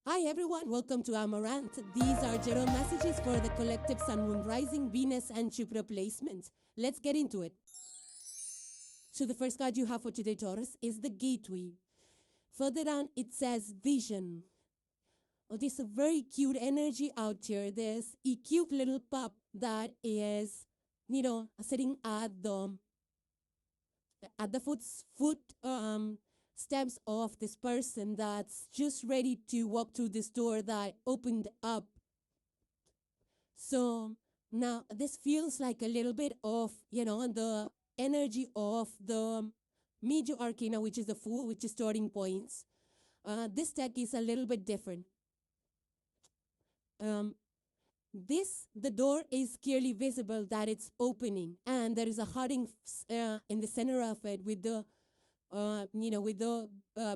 Hi everyone, welcome to Amaranth. These are general messages for the collective Sun, Moon, Rising, Venus and Jupiter placements. Let's get into it. So the first card you have for today, Taurus, is the Gateway. Further down, it says Vision. Oh, there's a very cute energy out here. There's a cute little pup that is, sitting at the foot steps of this person that's just ready to walk through this door that opened up. So now this feels like a little bit of, the energy of the major arcana, which is the Fool, which is starting points. This deck is a little bit different. The door is clearly visible that it's opening, and there is a hearting in the center of it with the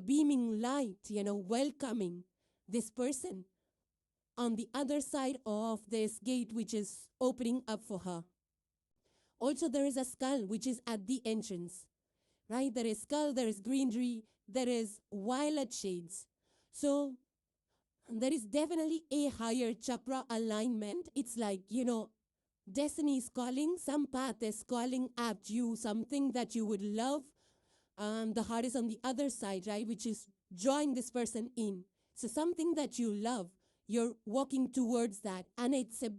beaming light, welcoming this person on the other side of this gate, which is opening up for her. Also, there is a skull, which is at the entrance, right? There is skull, there is greenery, there is violet shades. So there is definitely a higher chakra alignment. It's like, destiny is calling, some path is calling at you, something that you would love. The heart is on the other side, right? Which is drawing this person in. So something that you love, you're walking towards that. And it's a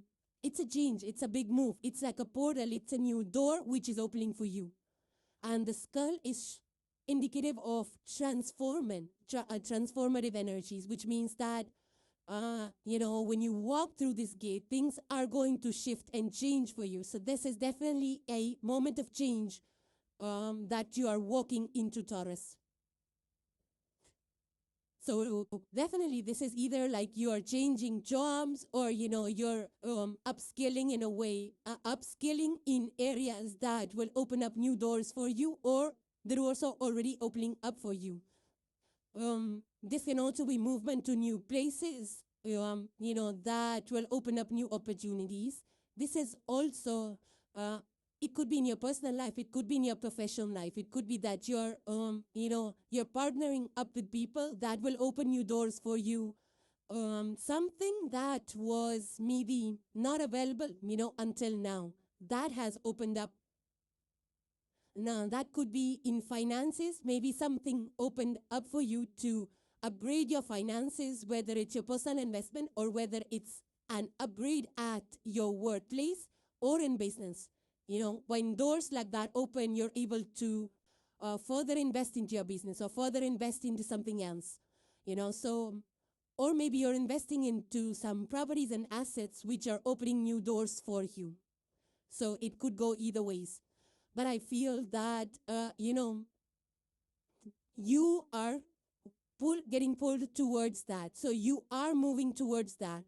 change. It's a big move. It's like a portal. It's a new door which is opening for you. And the skull is indicative of transformative energies, which means that, when you walk through this gate, things are going to shift and change for you. So this is definitely a moment of change that you are walking into, Taurus. So definitely this is either like you are changing jobs or, you're upskilling in a way, upskilling in areas that will open up new doors for you, or the doors are already opening up for you. This can also be movement to new places, that will open up new opportunities. This is also it could be in your personal life. It could be in your professional life. It could be that you're, you're partnering up with people that will open new doors for you. Something that was maybe not available, until now, that has opened up. Now, that could be in finances. Maybe something opened up for you to upgrade your finances, whether it's your personal investment or whether it's an upgrade at your workplace or in business. When doors like that open, you're able to further invest into your business or further invest into something else, or maybe you're investing into some properties and assets which are opening new doors for you. So it could go either ways. But I feel that, you are getting pulled towards that. So you are moving towards that.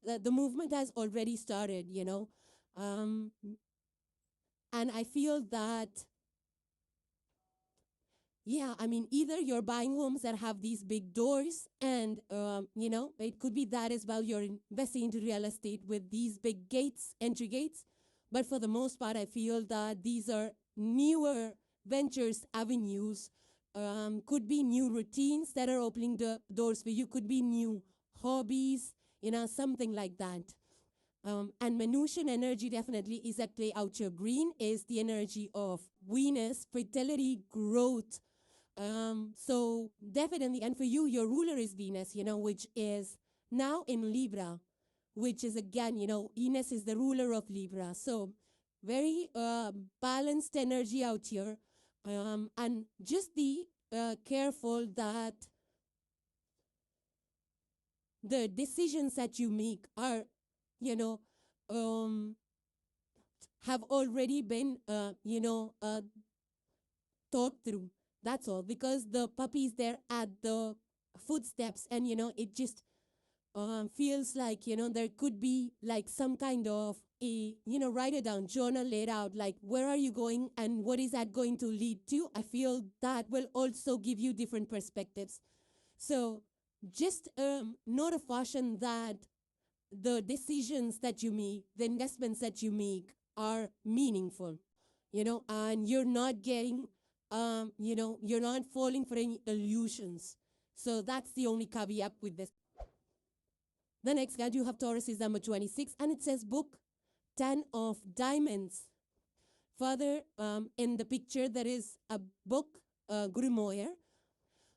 The movement has already started, and I feel that, either you're buying homes that have these big doors and, it could be that as well. You're investing into real estate with these big gates, entry gates. But for the most part, I feel that these are newer ventures, avenues, could be new routines that are opening the doors for you, could be new hobbies, something like that. And Venusian energy definitely is at play out here. Green is the energy of Venus, fertility, growth. So definitely, and for you, your ruler is Venus, which is now in Libra, which is again, Venus is the ruler of Libra. So very balanced energy out here. And just be careful that the decisions that you make are, have already been, thought through. That's all. Because the puppy is there at the footsteps and, it just feels like, there could be like some kind of a, write it down, journal laid out, like where are you going and what is that going to lead to? I feel that will also give you different perspectives. So just note of caution that the decisions that you make, the investments that you make are meaningful, and you're not getting, you're not falling for any illusions. So that's the only caveat with this. The next card you have, Taurus, is number 26, and it says book 10 of diamonds. Further, in the picture, there is a book, grimoire,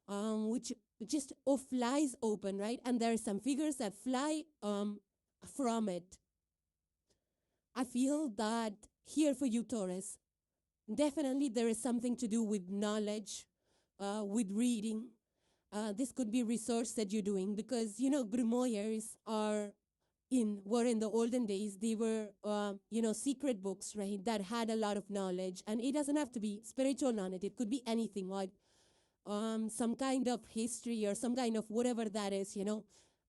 which just flies open, right? And there are some figures that fly from it. I feel that here for you, Taurus, definitely there is something to do with knowledge, with reading. This could be research that you're doing because, grimoires were in the olden days, they were, secret books, right, that had a lot of knowledge. And it doesn't have to be spiritual knowledge. It could be anything, right? Some kind of history or some kind of whatever that is,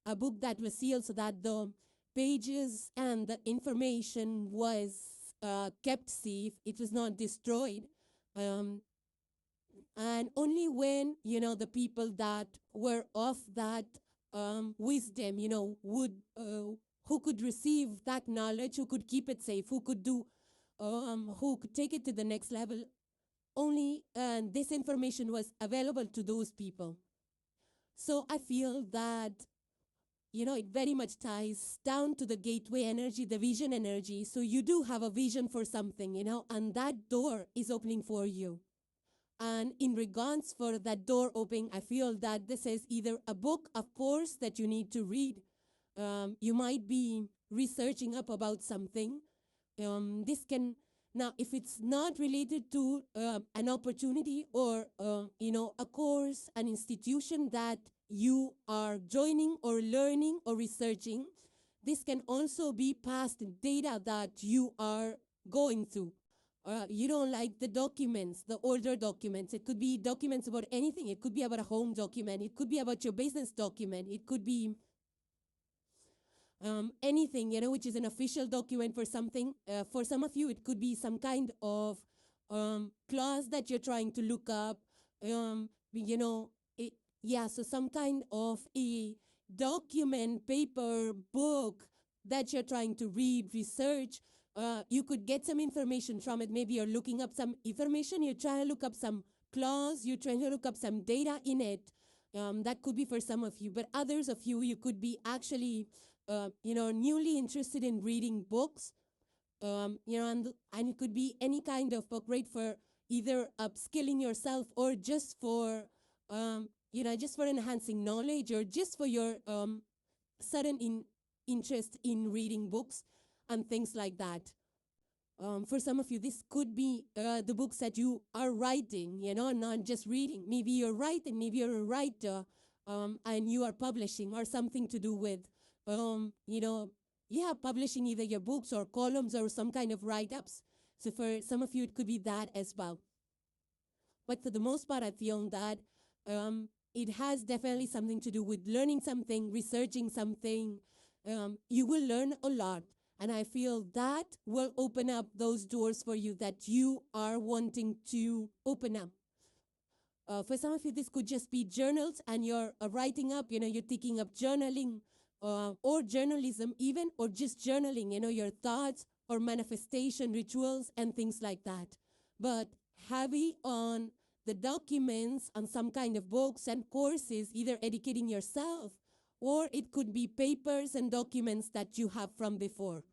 a book that was sealed so that the pages and the information was kept safe. It was not destroyed. And only when, the people that were of that wisdom, who could receive that knowledge, who could keep it safe, who could take it to the next level, only this information was available to those people. So I feel that, it very much ties down to the gateway energy, the vision energy. So you do have a vision for something, and that door is opening for you. And in regards for that door opening, I feel that this is either a book, of course, that you need to read. You might be researching up about something. Now, if it's not related to an opportunity or, a course, an institution that you are joining or learning or researching, this can also be past data that you are going through. You don't like the documents, the older documents. It could be documents about anything. It could be about a home document. It could be about your business document. It could be anything, which is an official document for something. For some of you, it could be some kind of clause that you're trying to look up. So some kind of a document, paper, book that you're trying to read, research. You could get some information from it. Maybe you're looking up some information. You're trying to look up some clause. You're trying to look up some data in it. That could be for some of you. But others of you, you could be actually, newly interested in reading books. And it could be any kind of book, right, for either upskilling yourself or just for, just for enhancing knowledge or just for your sudden interest in reading books and things like that. For some of you, this could be the books that you are writing, not just reading. Maybe you're writing, maybe you're a writer, and you are publishing or something to do with, publishing either your books or columns or some kind of write-ups. So for some of you, it could be that as well. But for the most part, I feel that it has definitely something to do with learning something, researching something. You will learn a lot. And I feel that will open up those doors for you that you are wanting to open up. For some of you, this could just be journals and you're writing up, you're taking up journaling or journalism even, or just journaling, your thoughts or manifestation rituals and things like that. But heavy on the documents and some kind of books and courses, either educating yourself or it could be papers and documents that you have from before.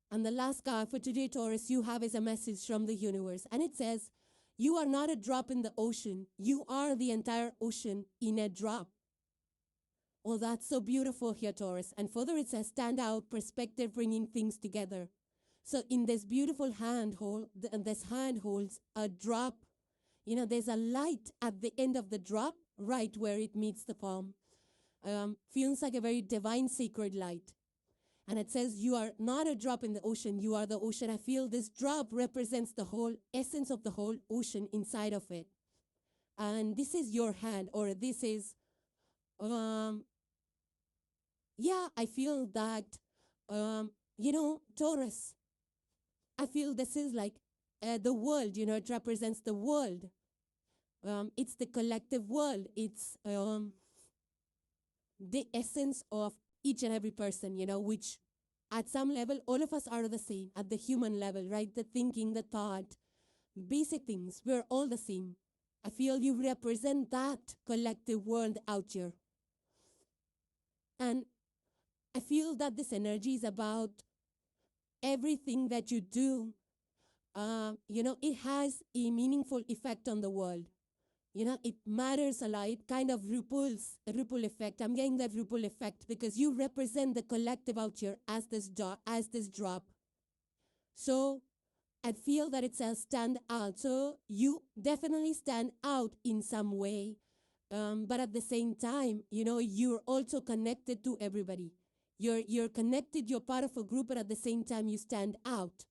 And the last card for today, Taurus, you have is a message from the universe. And it says, you are not a drop in the ocean. You are the entire ocean in a drop. Oh, that's so beautiful here, Taurus. And further it says, stand out, perspective, bringing things together. So in this beautiful handhold, this hand holds a drop. There's a light at the end of the drop, right where it meets the palm. Feels like a very divine, sacred light. And it says, you are not a drop in the ocean, you are the ocean. I feel this drop represents the whole essence of the whole ocean inside of it. And this is your hand, or this is, I feel that, Taurus, I feel this is like the world, it represents the world. It's the collective world. It's the essence of each and every person, which at some level, all of us are the same at the human level, right? The thinking, the thought, basic things, we're all the same. I feel you represent that collective world out here. And I feel that this energy is about everything that you do. It has a meaningful effect on the world. It matters a lot. It kind of ripples, a ripple effect. I'm getting that ripple effect because you represent the collective out here as this drop. So I feel that it's a stand out. So you definitely stand out in some way. But at the same time, you're also connected to everybody. You're connected, you're part of a group, but at the same time, you stand out.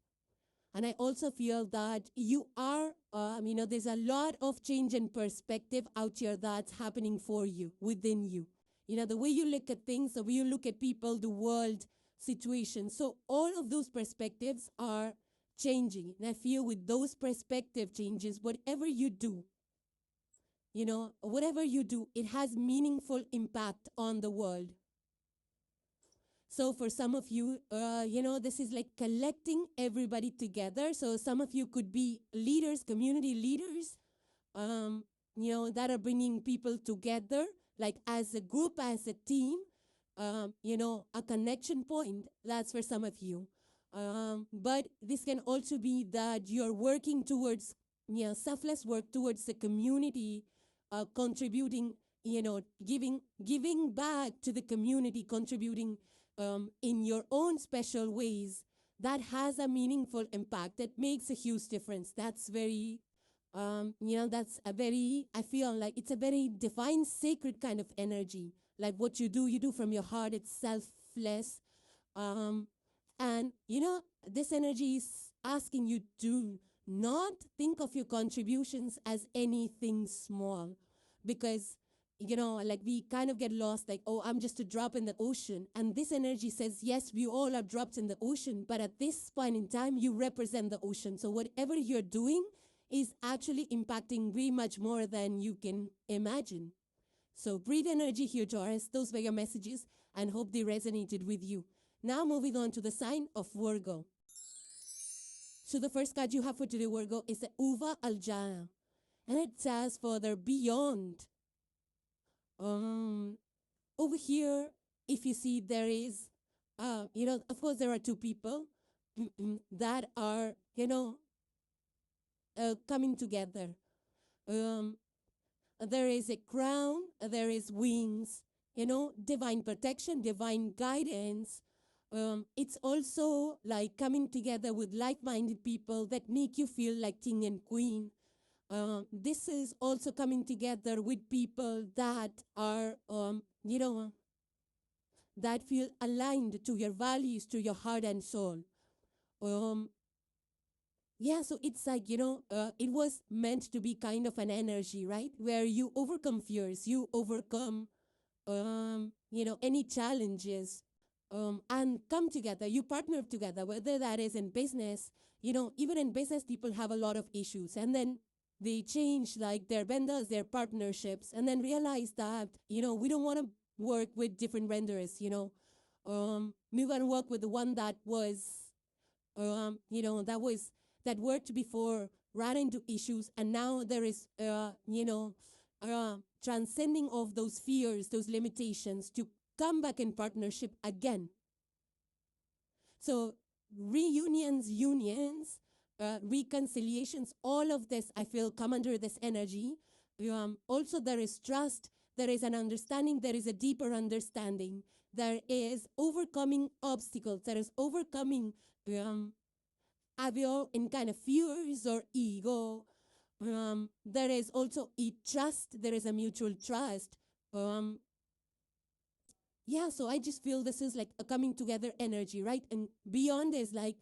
And I also feel that you are, there's a lot of change in perspective out here that's happening for you, within you. The way you look at things, the way you look at people, the world, situations. So all of those perspectives are changing. And I feel with those perspective changes, whatever you do, it has meaningful impact on the world. So for some of you, this is like collecting everybody together. So some of you could be leaders, community leaders, that are bringing people together, like as a group, as a team, a connection point. That's for some of you. But this can also be that you're working towards, selfless work towards the community, contributing, giving back to the community, contributing in your own special ways. That has a meaningful impact. That makes a huge difference. That's very, I feel like it's a very divine, sacred kind of energy. Like what you do from your heart. It's selfless. And, this energy is asking you to not think of your contributions as anything small. Because, we kind of get lost, like, oh, I'm just a drop in the ocean. And this energy says, yes, we all are drops in the ocean. But at this point in time, you represent the ocean. So whatever you're doing is actually impacting way much more than you can imagine. So breathe energy here, Taurus. Those were your messages, and hope they resonated with you. Now moving on to the sign of Virgo. So the first card you have for today, Virgo, is the Uva Aljana. And it says further beyond. Over here, if you see, there is, of course, there are two people that are, coming together. There is a crown, there is wings, divine protection, divine guidance. It's also like coming together with like-minded people that make you feel like king and queen. This is also coming together with people that are, that feel aligned to your values, to your heart and soul. So it's like, it was meant to be kind of an energy, right? Where you overcome fears, you overcome, any challenges, and come together, you partner together, whether that is in business. Even in business, people have a lot of issues. And then they change like their vendors, their partnerships, and then realize that, we don't want to work with different vendors, we want to work with the one that was, that worked before, ran into issues, and now there is, transcending of those fears, those limitations to come back in partnership again. So reunions, unions, reconciliations, all of this, I feel, come under this energy. Also, there is trust, there is an understanding, there is a deeper understanding. There is overcoming obstacles, there is overcoming in kind of fears or ego. There is also a trust, there is a mutual trust. So I just feel this is like a coming together energy, right? And beyond is like,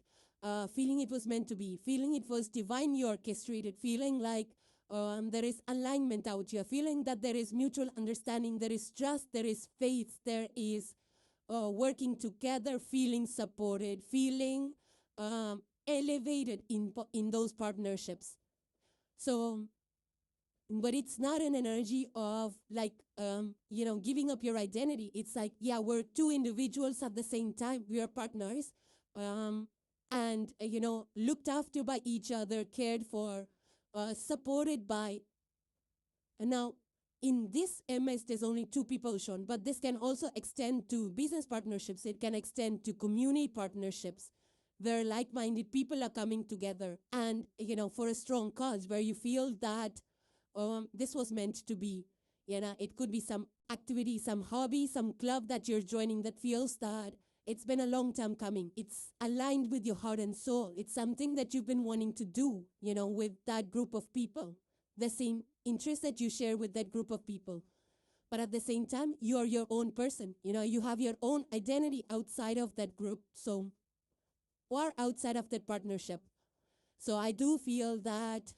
feeling it was meant to be, feeling it was divinely orchestrated, feeling like there is alignment out here, feeling that there is mutual understanding, there is trust, there is faith, there is working together, feeling supported, feeling elevated in those partnerships. So, but it's not an energy of like, giving up your identity. It's like, we're two individuals at the same time. We are partners. And, looked after by each other, cared for, supported by. And now, in this MS, there's only two people shown, but this can also extend to business partnerships. It can extend to community partnerships where like-minded people are coming together and, for a strong cause where you feel that this was meant to be. It could be some activity, some hobby, some club that you're joining that feels that it's been a long time coming. It's aligned with your heart and soul. It's something that you've been wanting to do, with that group of people. The same interest that you share with that group of people. But at the same time, you're your own person. You have your own identity outside of that group, or outside of that partnership. So I do feel that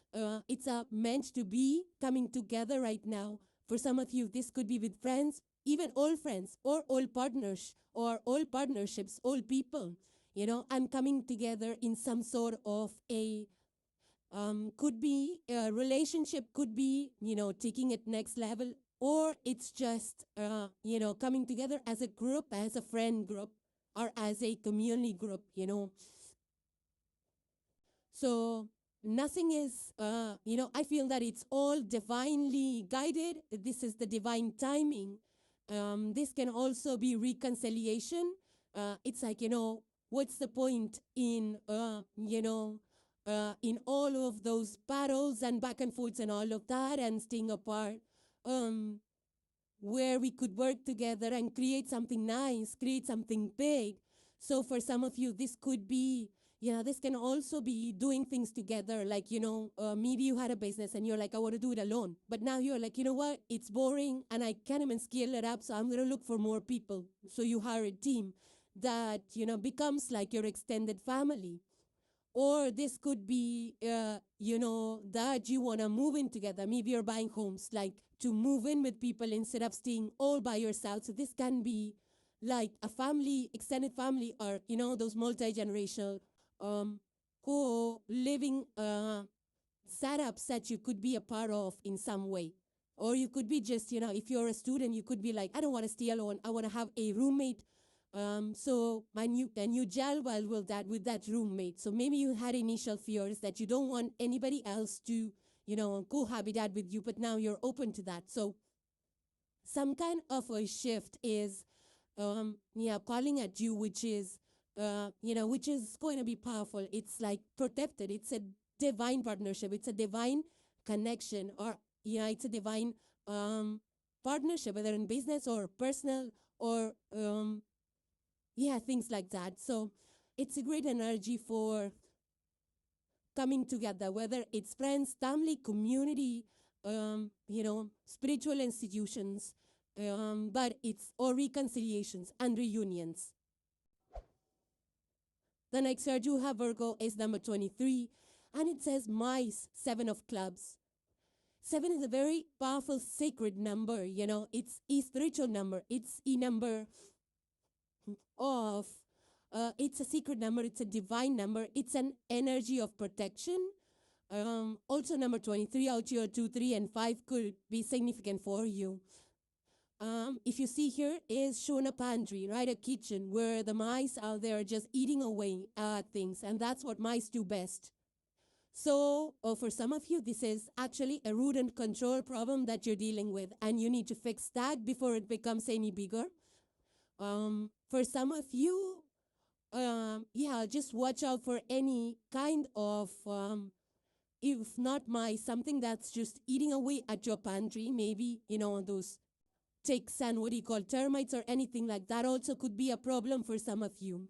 it's meant to be coming together right now. For some of you, this could be with friends, even old friends, or old partners, or old partnerships, old people, and coming together in some sort of a could be a relationship, could be, taking it next level, or it's just, coming together as a group, as a friend group, or as a community group, So nothing is, I feel that it's all divinely guided. This is the divine timing. This can also be reconciliation. It's like, what's the point in, in all of those battles and back and forths and all of that and staying apart, where we could work together and create something nice, create something big. So for some of you, this could be, this can also be doing things together. Like, maybe you had a business and you're like, I want to do it alone. But now you're like, you know what? It's boring and I can't even scale it up. So I'm going to look for more people. So you hire a team that, becomes like your extended family. Or this could be, that you want to move in together. Maybe you're buying homes, like to move in with people instead of staying all by yourself. So this can be like a family, extended family, or, those multi-generational co-living setups that you could be a part of in some way. Or you could be just, if you're a student, you could be like, I don't want to stay alone. I want to have a roommate. So then you gel well with that roommate. So maybe you had initial fears that you don't want anybody else to, cohabitate with you, but now you're open to that. So some kind of a shift is, calling at you, which is, which is going to be powerful. It's like protected. It's a divine partnership. It's a divine connection, or, it's a divine partnership, whether in business or personal or, things like that. So it's a great energy for coming together, whether it's friends, family, community, spiritual institutions, but it's or reconciliations and reunions. The next card you have, Virgo, is number 23, and it says mice, 7 of clubs. 7 is a very powerful, sacred number. It's a spiritual number. It's a number of, it's a secret number. It's a divine number. It's an energy of protection. Also, number 23 out here, 2, 3, and 5 could be significant for you. If you see here is shown a pantry, right? A kitchen where the mice are there just eating away at things. And that's what mice do best. So for some of you, this is actually a root and control problem that you're dealing with. And you need to fix that before it becomes any bigger. For some of you, just watch out for any kind of, if not mice, something that's just eating away at your pantry. Maybe, those ticks and what do you call termites or anything like that also could be a problem for some of you.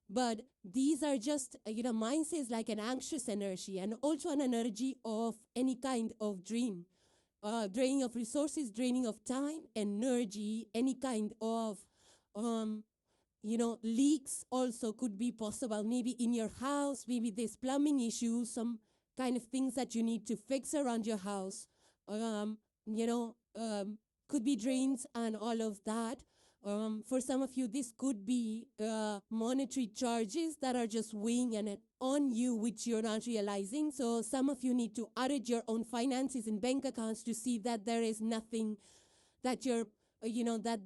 But these are just, mine says like an anxious energy and also an energy of any kind of drain. Draining of resources, draining of time, energy, any kind of, leaks also could be possible. Maybe in your house, maybe there's plumbing issues, some kind of things that you need to fix around your house. Could be drains and all of that. For some of you, this could be monetary charges that are just weighing on you, which you're not realizing. So some of you need to audit your own finances and bank accounts to see that there is nothing that you're, that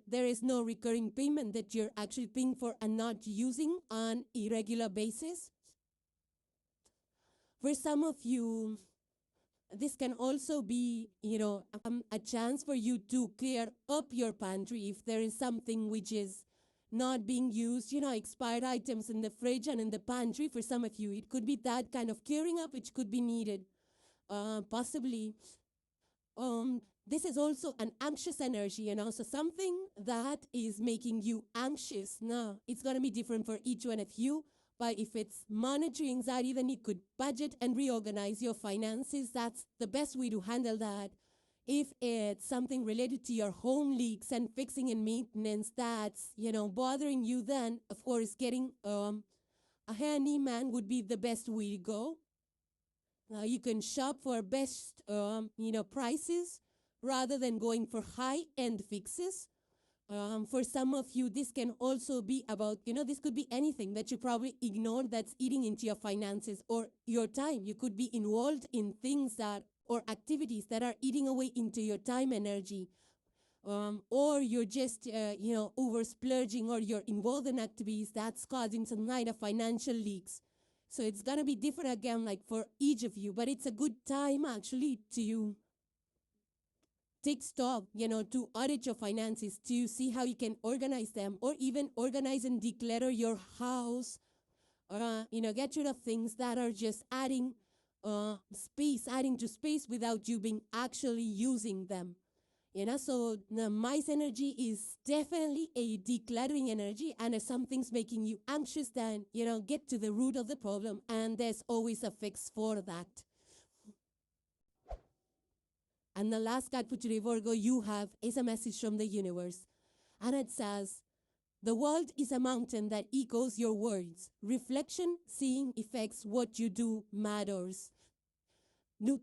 there is no recurring payment that you're actually paying for and not using on a regular basis. For some of you, this can also be, a chance for you to clear up your pantry if there is something which is not being used, expired items in the fridge and in the pantry. For some of you, it could be that kind of clearing up which could be needed. Possibly, this is also an anxious energy, so something that is making you anxious. Now, it's going to be different for each one of you. But if it's monetary anxiety, then you could budget and reorganize your finances. That's the best way to handle that. If it's something related to your home leaks and fixing and maintenance that's, bothering you, then, of course, getting a handyman would be the best way to go. You can shop for best, prices rather than going for high-end fixes. For some of you, this can also be about, this could be anything that you probably ignored that's eating into your finances or your time. You could be involved in things or activities that are eating away into your time energy. Or you're just, over splurging, or you're involved in activities that's causing some kind of financial leaks. So it's going to be different again, like for each of you, but it's a good time actually to take stock, to audit your finances, to see how you can organize them, or even organize and declutter your house, get rid of things that are just adding to space without you being actually using them. So the mice energy is definitely a decluttering energy, and if something's making you anxious, then, get to the root of the problem, and there's always a fix for that. And the last card for today, Virgo, you have is a message from the universe. And it says, the world is a mountain that echoes your words. Reflection, seeing affects what you do matters.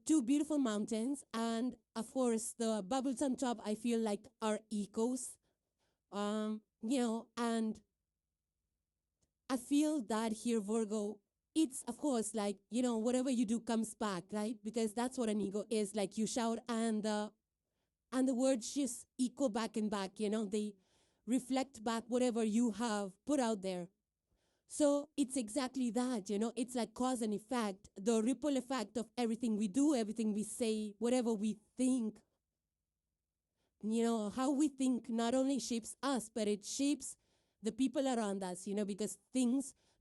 Two beautiful mountains, and of course the bubbles on top I feel like are echoes. And I feel that here, Virgo, it's of course like, whatever you do comes back, right? Because that's what an ego is. Like you shout and the words just echo back and back, they reflect back whatever you have put out there. So it's exactly that, it's like cause and effect, the ripple effect of everything we do, everything we say, whatever we think. How we think not only shapes us, but it shapes the people around us,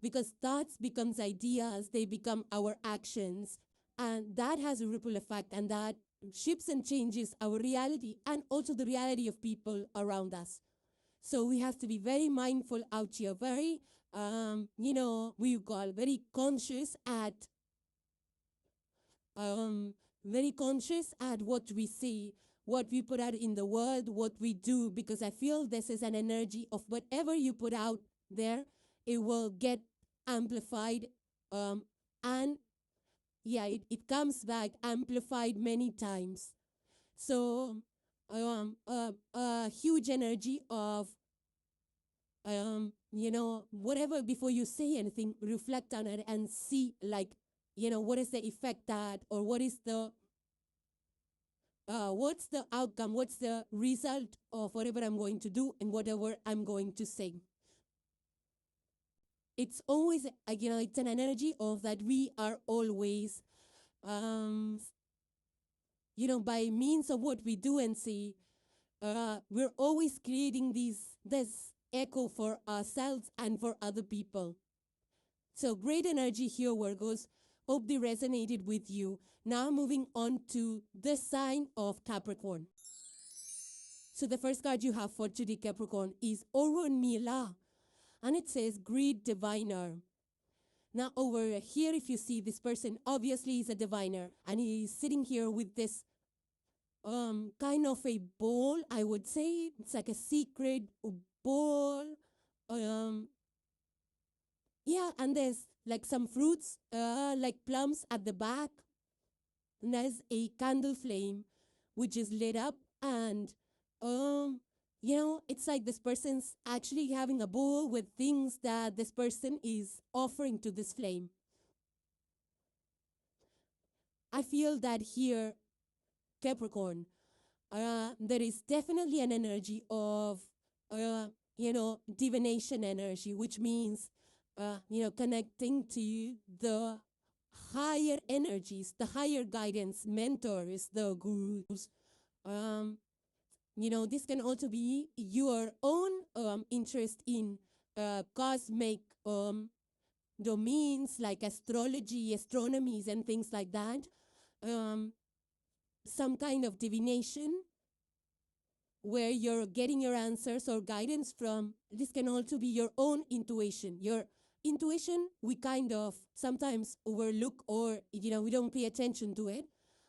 because thoughts becomes ideas, they become our actions. And that has a ripple effect, and that shapes and changes our reality and also the reality of people around us. So we have to be very mindful out here, very very conscious at what we say, what we put out in the world, what we do, because I feel this is an energy of whatever you put out there, it will get amplified, and it comes back amplified many times. So a huge energy of whatever, before you say anything, reflect on it and see, like, what is the effect that, or what's the outcome, what's the result of whatever I'm going to do and whatever I'm going to say. It's always, it's an energy of that we are always, by means of what we do and say, we're always creating this echo for ourselves and for other people. So great energy here, Virgos. Hope they resonated with you. Now moving on to the sign of Capricorn. So the first card you have for today, Capricorn, is Orun Mila. And it says, Great Diviner. Now over here, if you see this person, obviously is a diviner. And he's sitting here with this kind of a bowl, I would say. It's like a secret bowl. And there's like some fruits, like plums at the back. And there's a candle flame which is lit up, and it's like this person's actually having a bowl with things that this person is offering to this flame. I feel that here, Capricorn, there is definitely an energy of, divination energy, which means, connecting to the higher energies, the higher guidance, mentors, the gurus. Um, this can also be your own interest in cosmic domains like astrology, astronomies, and things like that. Some kind of divination where you're getting your answers or guidance from. This can also be your own intuition. Your intuition, we kind of sometimes overlook or, we don't pay attention to it,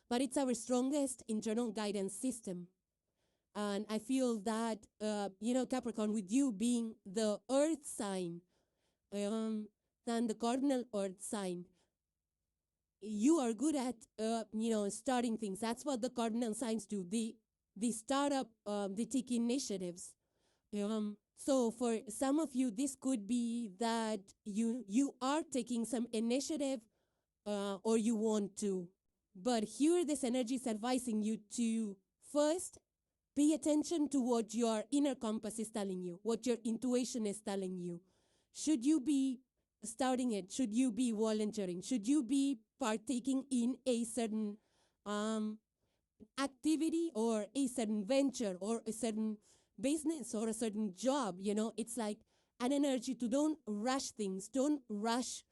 but it's our strongest internal guidance system. And I feel that, Capricorn, with you being the earth sign, than the cardinal earth sign, you are good at, starting things. That's what the cardinal signs do. They start up, they take initiatives. So for some of you, this could be that you are taking some initiative or you want to. But here this energy is advising you to first pay attention to what your inner compass is telling you, what your intuition is telling you. Should you be starting it? Should you be volunteering? Should you be partaking in a certain activity or a certain venture or a certain business or a certain job? It's like an energy to don't rush things, don't rush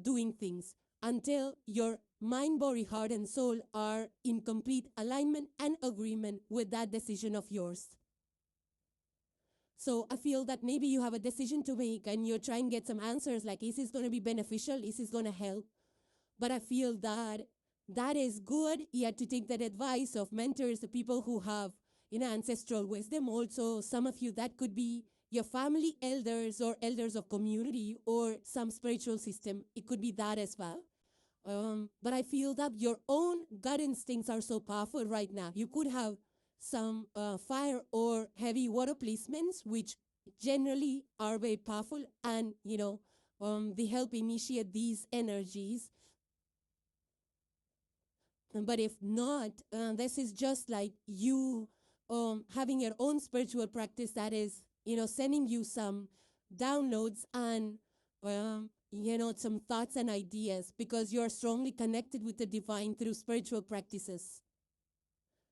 doing things until your mind, body, heart, and soul are in complete alignment and agreement with that decision of yours. So I feel that maybe you have a decision to make and you're trying to get some answers like, is this going to be beneficial? Is this going to help? But I feel that that is good. You have to take that advice of mentors, the people who have, ancestral wisdom. Also, some of you, that could be your family elders or elders of community or some spiritual system. It could be that as well. But I feel that your own gut instincts are so powerful right now. You could have some fire or heavy water placements, which generally are very powerful and, they help initiate these energies. But if not, this is just like you having your own spiritual practice that is, sending you some downloads and, some thoughts and ideas because you're strongly connected with the divine through spiritual practices.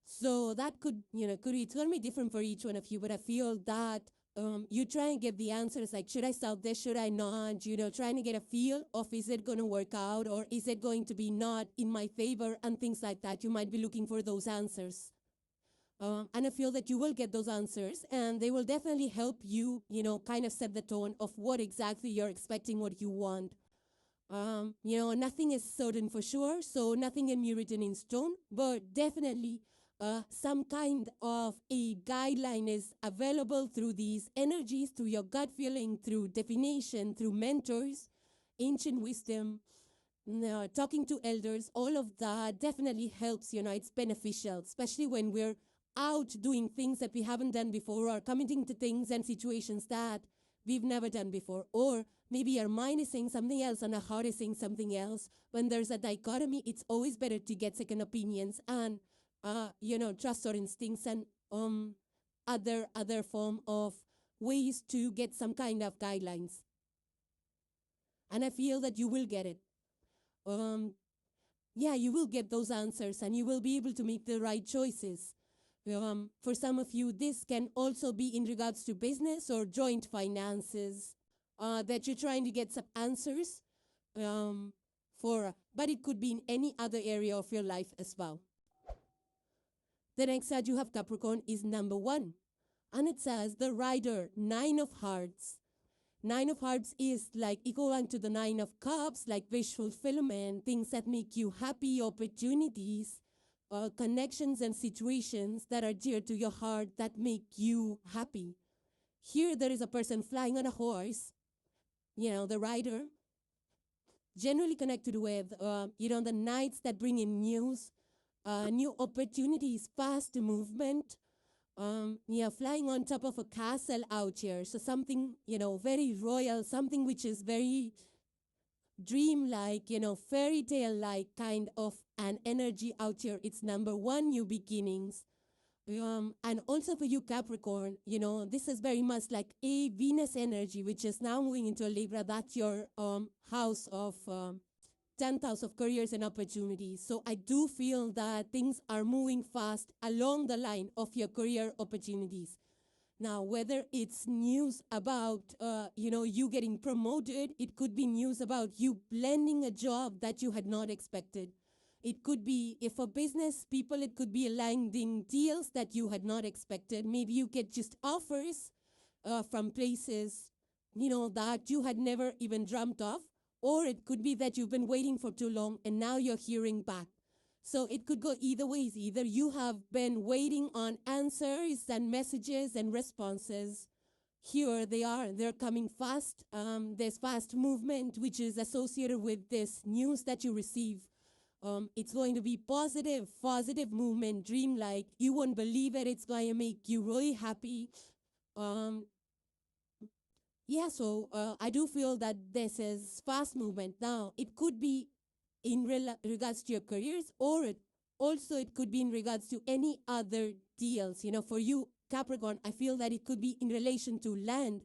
So that could, it's going to be different for each one of you, but I feel that you try and get the answers like, should I start this, should I not? Trying to get a feel of, is it going to work out or is it going to be not in my favor and things like that. You might be looking for those answers. And I feel that you will get those answers and they will definitely help you, kind of set the tone of what exactly you're expecting, what you want. Nothing is certain for sure, so nothing can be written in stone, but definitely some kind of a guideline is available through these energies, through your gut feeling, through divination, through mentors, ancient wisdom, talking to elders. All of that definitely helps, it's beneficial, especially when we're out doing things that we haven't done before or committing to things and situations that we've never done before. Or maybe our mind is saying something else and our heart is saying something else. When there's a dichotomy, it's always better to get second opinions and trust our instincts and other form of ways to get some kind of guidelines. And I feel that you will get it. You will get those answers and you will be able to make the right choices. For some of you, this can also be in regards to business or joint finances that you're trying to get some answers for, but it could be in any other area of your life as well. The next card you have, Capricorn, is number 1. And it says, the Rider, 9 of Hearts. 9 of Hearts is like equivalent to the 9 of Cups, like wish fulfillment, things that make you happy, opportunities, connections and situations that are dear to your heart that make you happy. Here there is a person flying on a horse, the rider, generally connected with, the knights that bring in news, new opportunities, fast movement, flying on top of a castle out here. So something, very royal, something which is very dream-like, fairy tale-like kind of an energy out here. It's number 1, new beginnings. And also for you, Capricorn, this is very much like a Venus energy, which is now moving into a Libra. That's your house of 10th house of careers and opportunities. So I do feel that things are moving fast along the line of your career opportunities. Now, whether it's news about, you getting promoted, it could be news about you landing a job that you had not expected. It could be, if for business people, it could be landing deals that you had not expected. Maybe you get just offers from places, that you had never even dreamt of. Or it could be that you've been waiting for too long and now you're hearing back. So it could go either ways. Either you have been waiting on answers and messages and responses. Here they are. They're coming fast. There's fast movement, which is associated with this news that you receive. It's going to be positive movement, dreamlike. You won't believe it. It's going to make you really happy. So I do feel that this is fast movement. Now, it could be in regards to your careers, or it could be in regards to any other deals. For you, Capricorn, I feel that it could be in relation to land,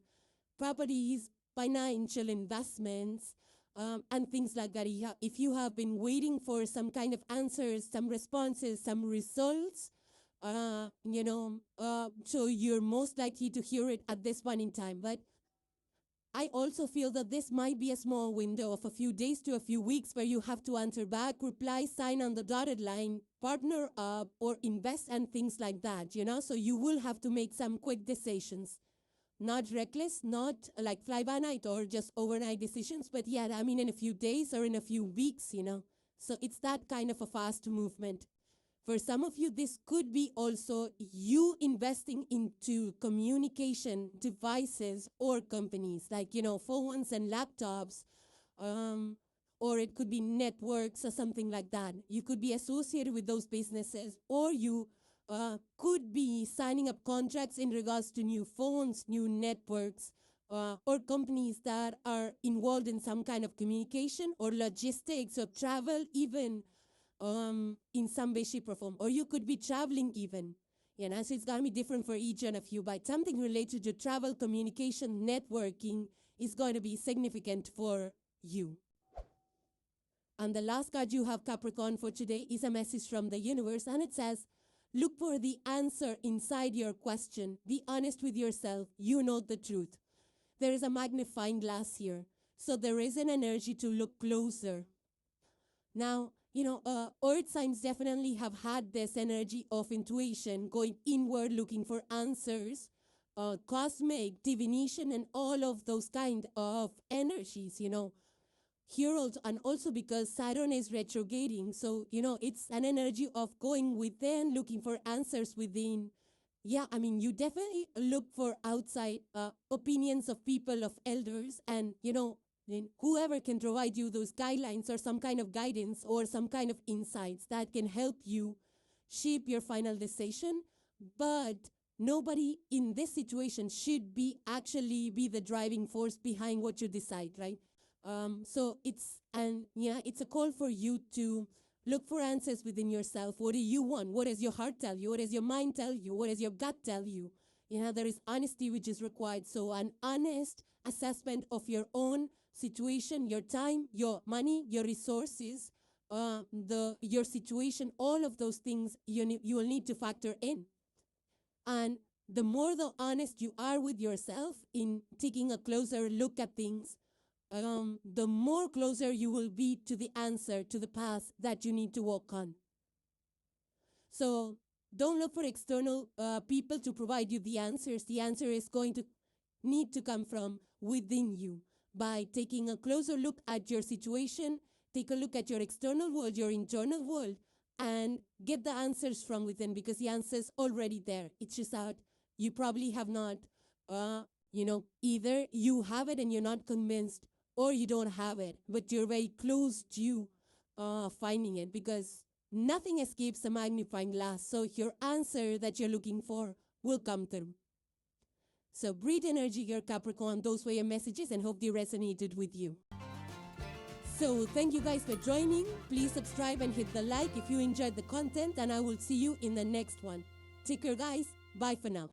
properties, financial investments, and things like that. If you have been waiting for some kind of answers, some responses, some results, so you're most likely to hear it at this point in time. But I also feel that this might be a small window of a few days to a few weeks where you have to answer back, reply, sign on the dotted line, partner up, or invest and things like that, So you will have to make some quick decisions. Not reckless, not like fly-by-night or just overnight decisions, but in a few days or in a few weeks, So it's that kind of a fast movement. For some of you, this could be also you investing into communication devices or companies like, phones and laptops, or it could be networks or something like that. You could be associated with those businesses, or you could be signing up contracts in regards to new phones, new networks, or companies that are involved in some kind of communication or logistics or travel even. In some way, shape, or form. Or you could be traveling even. So it's going to be different for each one of you. But something related to travel, communication, networking is going to be significant for you. And the last card you have, Capricorn, for today is a message from the universe. And it says, look for the answer inside your question. Be honest with yourself. You know the truth. There is a magnifying glass here. So there is an energy to look closer. Now, earth signs definitely have had this energy of intuition, going inward, looking for answers, cosmic, divination, and all of those kind of energies, Here also, and also because Saturn is retrograding, so, it's an energy of going within, looking for answers within. You definitely look for outside opinions of people, of elders, and, then whoever can provide you those guidelines or some kind of guidance or some kind of insights that can help you shape your final decision. But nobody in this situation should actually be the driving force behind what you decide, right? So it's a call for you to look for answers within yourself. What do you want? What does your heart tell you? What does your mind tell you? What does your gut tell you? There is honesty which is required. So an honest assessment of your own situation, your time, your money, your resources, your situation, all of those things you will need to factor in. And the more honest you are with yourself in taking a closer look at things, the more closer you will be to the answer, to the path that you need to walk on. So don't look for external people to provide you the answers. The answer is going to need to come from within you. By taking a closer look at your situation, take a look at your external world, your internal world, and get the answers from within, because the answer's already there. It's just that you probably have not, either you have it and you're not convinced, or you don't have it, but you're very close to finding it, because nothing escapes a magnifying glass. So your answer that you're looking for will come through. So breathe energy here, Capricorn. Those were your messages, and hope they resonated with you. So thank you guys for joining. Please subscribe and hit the like if you enjoyed the content, and I will see you in the next one. Take care, guys. Bye for now.